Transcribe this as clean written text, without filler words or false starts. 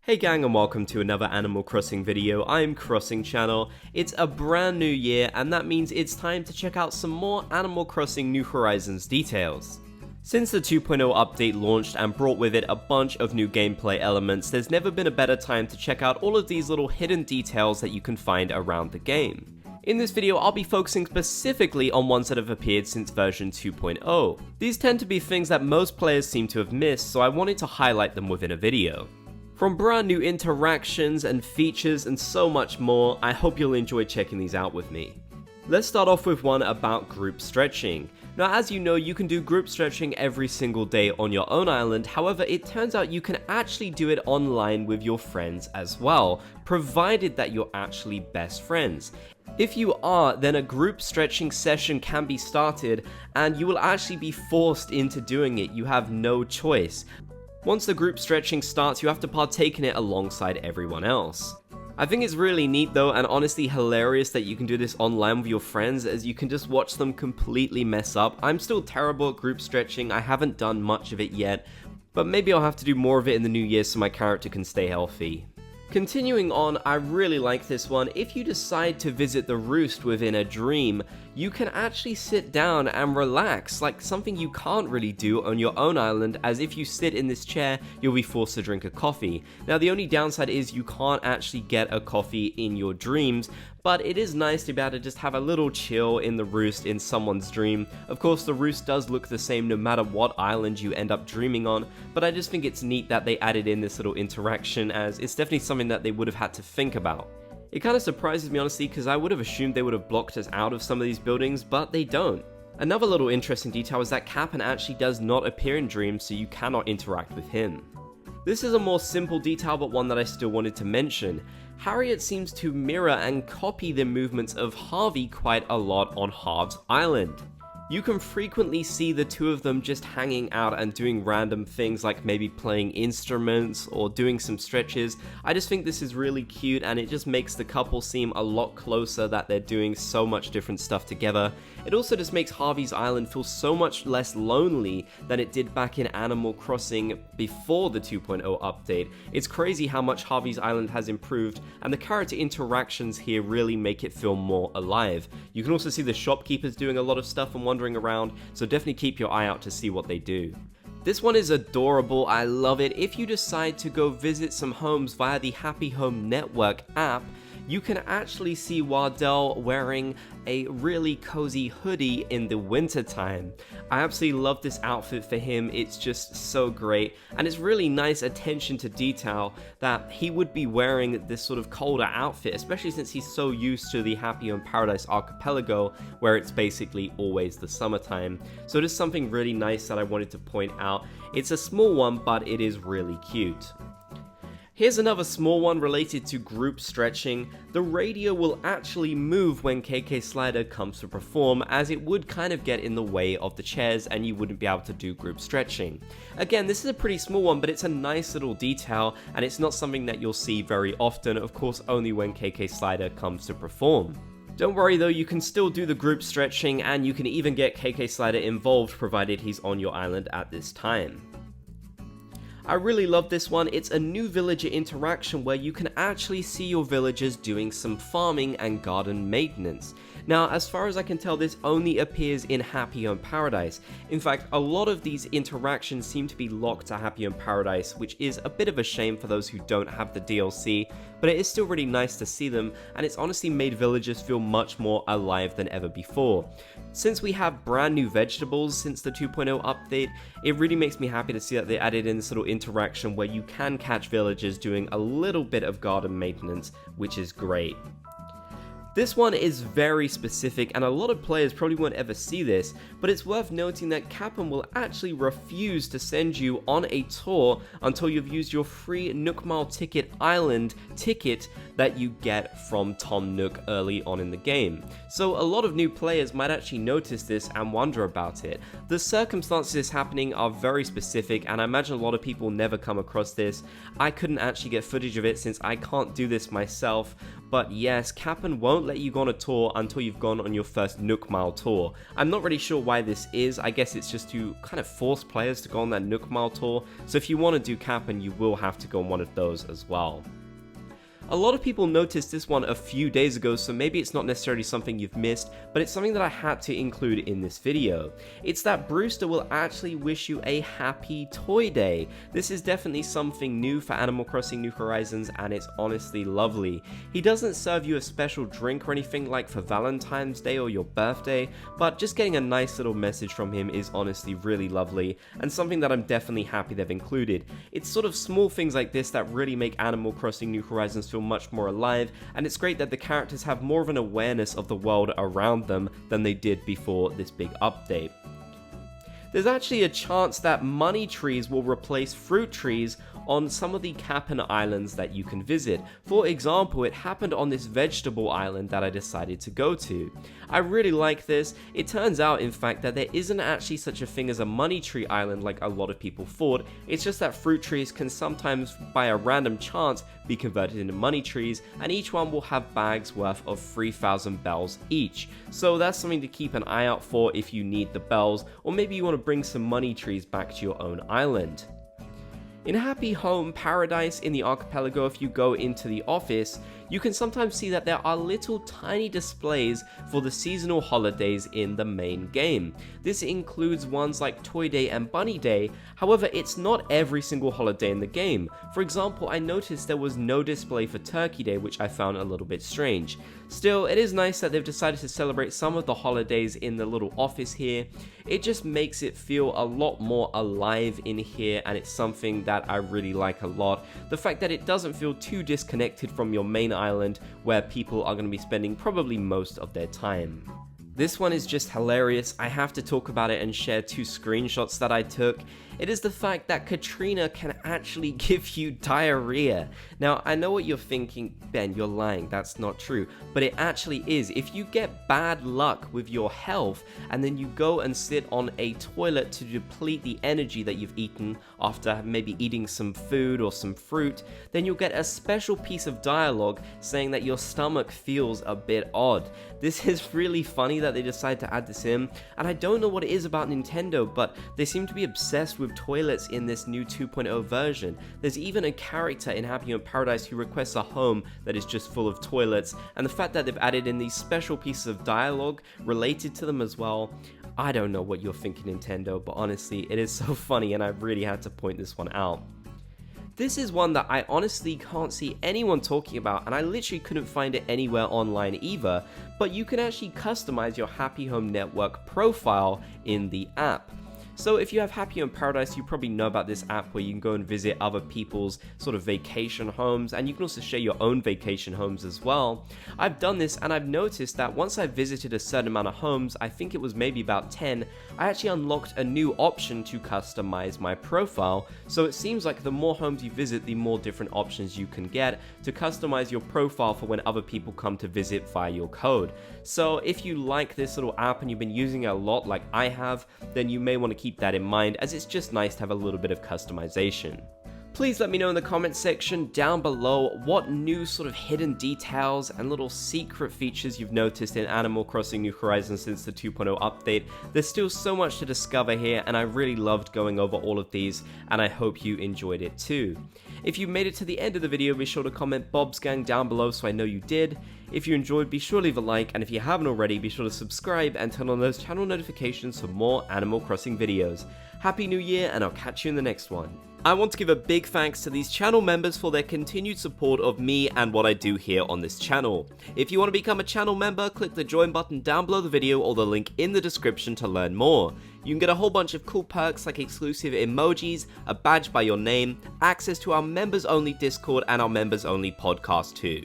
Hey gang, and welcome to another Animal Crossing video. I'm Crossing Channel. It's a brand new year and that means it's time to check out some more Animal Crossing New Horizons details. Since the 2.0 update launched and brought with it a bunch of new gameplay elements, there's never been a better time to check out all of these little hidden details that you can find around the game. In this video, I'll be focusing specifically on ones that have appeared since version 2.0. These tend to be things that most players seem to have missed, so I wanted to highlight them within a video. From brand new interactions and features and so much more, I hope you'll enjoy checking these out with me. Let's start off with one about group stretching. Now, as you know, you can do group stretching every single day on your own island. However, it turns out you can actually do it online with your friends as well, provided that you're actually best friends. If you are, then a group stretching session can be started and you will actually be forced into doing it. You have no choice. Once the group stretching starts, you have to partake in it alongside everyone else. I think it's really neat though, and honestly hilarious that you can do this online with your friends, as you can just watch them completely mess up. I'm still terrible at group stretching, I haven't done much of it yet, but maybe I'll have to do more of it in the new year so my character can stay healthy. Continuing on, I really like this one. If you decide to visit the Roost within a dream, you can actually sit down and relax, like something you can't really do on your own island, as if you sit in this chair, you'll be forced to drink a coffee. Now the only downside is you can't actually get a coffee in your dreams, but it is nice to be able to just have a little chill in the Roost in someone's dream. Of course, the Roost does look the same no matter what island you end up dreaming on, but I just think it's neat that they added in this little interaction, as it's definitely something that they would have had to think about. It kind of surprises me honestly, because I would have assumed they would have blocked us out of some of these buildings, but they don't. Another little interesting detail is that Kapp'n actually does not appear in dreams, so you cannot interact with him. This is a more simple detail, but one that I still wanted to mention. Harriet seems to mirror and copy the movements of Harvey quite a lot on Harv's island. You can frequently see the two of them just hanging out and doing random things like maybe playing instruments or doing some stretches. I just think this is really cute and it just makes the couple seem a lot closer, that they're doing so much different stuff together. It also just makes Harvey's island feel so much less lonely than it did back in Animal Crossing before the 2.0 update. It's crazy how much Harvey's island has improved, and the character interactions here really make it feel more alive. You can also see the shopkeepers doing a lot of stuff and wandering around, so definitely keep your eye out to see what they do. This one is adorable, I love it. If you decide to go visit some homes via the Happy Home Network app, you can actually see Wardell wearing a really cozy hoodie in the winter time. I absolutely love this outfit for him, it's just so great, and it's really nice attention to detail that he would be wearing this sort of colder outfit, especially since he's so used to the Happy Home Paradise archipelago where it's basically always the summertime. So it is something really nice that I wanted to point out. It's a small one, but it is really cute. Here's another small one related to group stretching. The radio will actually move when KK Slider comes to perform, as it would kind of get in the way of the chairs and you wouldn't be able to do group stretching. Again, this is a pretty small one, but it's a nice little detail and it's not something that you'll see very often, of course only when KK Slider comes to perform. Don't worry though, you can still do the group stretching and you can even get KK Slider involved provided he's on your island at this time. I really love this one. It's a new villager interaction where you can actually see your villagers doing some farming and garden maintenance. Now, as far as I can tell, this only appears in Happy Home Paradise. In fact, a lot of these interactions seem to be locked to Happy Home Paradise, which is a bit of a shame for those who don't have the DLC, but it is still really nice to see them, and it's honestly made villagers feel much more alive than ever before. Since we have brand new vegetables since the 2.0 update, it really makes me happy to see that they added in this little interaction where you can catch villagers doing a little bit of garden maintenance, which is great. This one is very specific and a lot of players probably won't ever see this, but it's worth noting that Kapp'n will actually refuse to send you on a tour until you've used your free Nook Mile Ticket Island ticket that you get from Tom Nook early on in the game. So a lot of new players might actually notice this and wonder about it. The circumstances happening are very specific and I imagine a lot of people never come across this. I couldn't actually get footage of it since I can't do this myself, But yes, Kapp'n won't let you go on a tour until you've gone on your first Nook Mile tour. I'm not really sure why this is. I guess it's just to kind of force players to go on that Nook Mile tour. So if you want to do Kapp'n, you will have to go on one of those as well. A lot of people noticed this one a few days ago, so maybe it's not necessarily something you've missed, but it's something that I had to include in this video. It's that Brewster will actually wish you a happy toy day. This is definitely something new for Animal Crossing New Horizons, and it's honestly lovely. He doesn't serve you a special drink or anything like for Valentine's Day or your birthday, but just getting a nice little message from him is honestly really lovely, and something that I'm definitely happy they've included. It's sort of small things like this that really make Animal Crossing New Horizons feel much more alive, and it's great that the characters have more of an awareness of the world around them than they did before this big update. There's actually a chance that money trees will replace fruit trees on some of the Kapp'n islands that you can visit. For example, it happened on this vegetable island that I decided to go to. I really like this. It turns out, in fact, that there isn't actually such a thing as a money tree island like a lot of people thought. It's just that fruit trees can sometimes, by a random chance, be converted into money trees, and each one will have bags worth of 3,000 bells each. So that's something to keep an eye out for if you need the bells, or maybe you want to bring some money trees back to your own island. In Happy Home Paradise in the archipelago, if you go into the office, you can sometimes see that there are little tiny displays for the seasonal holidays in the main game. This includes ones like Toy Day and Bunny Day, however it's not every single holiday in the game. For example, I noticed there was no display for Turkey Day, which I found a little bit strange. Still, it is nice that they've decided to celebrate some of the holidays in the little office here. It just makes it feel a lot more alive in here, and it's something that I really like a lot. The fact that it doesn't feel too disconnected from your main island where people are going to be spending probably most of their time. This one is just hilarious. I have to talk about it and share two screenshots that I took. It is the fact that Katrina can actually give you diarrhea. Now, I know what you're thinking, Ben, you're lying, that's not true. But it actually is. If you get bad luck with your health, and then you go and sit on a toilet to deplete the energy that you've eaten after maybe eating some food or some fruit, then you'll get a special piece of dialogue saying that your stomach feels a bit odd. This is really funny that they decided to add this in, and I don't know what it is about Nintendo, but they seem to be obsessed with toilets in this new 2.0 version. There's even a character in Happy Home Paradise who requests a home that is just full of toilets, and the fact that they've added in these special pieces of dialogue related to them as well, I don't know what you're thinking, Nintendo, but honestly, it is so funny, and I really had to point this one out. This is one that I honestly can't see anyone talking about, and I literally couldn't find it anywhere online either, but you can actually customize your Happy Home Network profile in the app. So if you have Happy Home Paradise, you probably know about this app where you can go and visit other people's sort of vacation homes, and you can also share your own vacation homes as well. I've done this, and I've noticed that once I've visited a certain amount of homes, I think it was maybe about 10, I actually unlocked a new option to customize my profile. So it seems like the more homes you visit, the more different options you can get to customize your profile for when other people come to visit via your code. So if you like this little app and you've been using it a lot like I have, then you may want to keep that in mind, as it's just nice to have a little bit of customization. Please let me know in the comments section down below what new sort of hidden details and little secret features you've noticed in Animal Crossing New Horizons since the 2.0 update. There's still so much to discover here, and I really loved going over all of these, and I hope you enjoyed it too. If you made it to the end of the video, be sure to comment Bob's Gang down below so I know you did. If you enjoyed, be sure to leave a like, and if you haven't already, be sure to subscribe and turn on those channel notifications for more Animal Crossing videos. Happy New Year, and I'll catch you in the next one. I want to give a big thanks to these channel members for their continued support of me and what I do here on this channel. If you want to become a channel member, click the join button down below the video or the link in the description to learn more. You can get a whole bunch of cool perks like exclusive emojis, a badge by your name, access to our members only Discord, and our members only podcast too.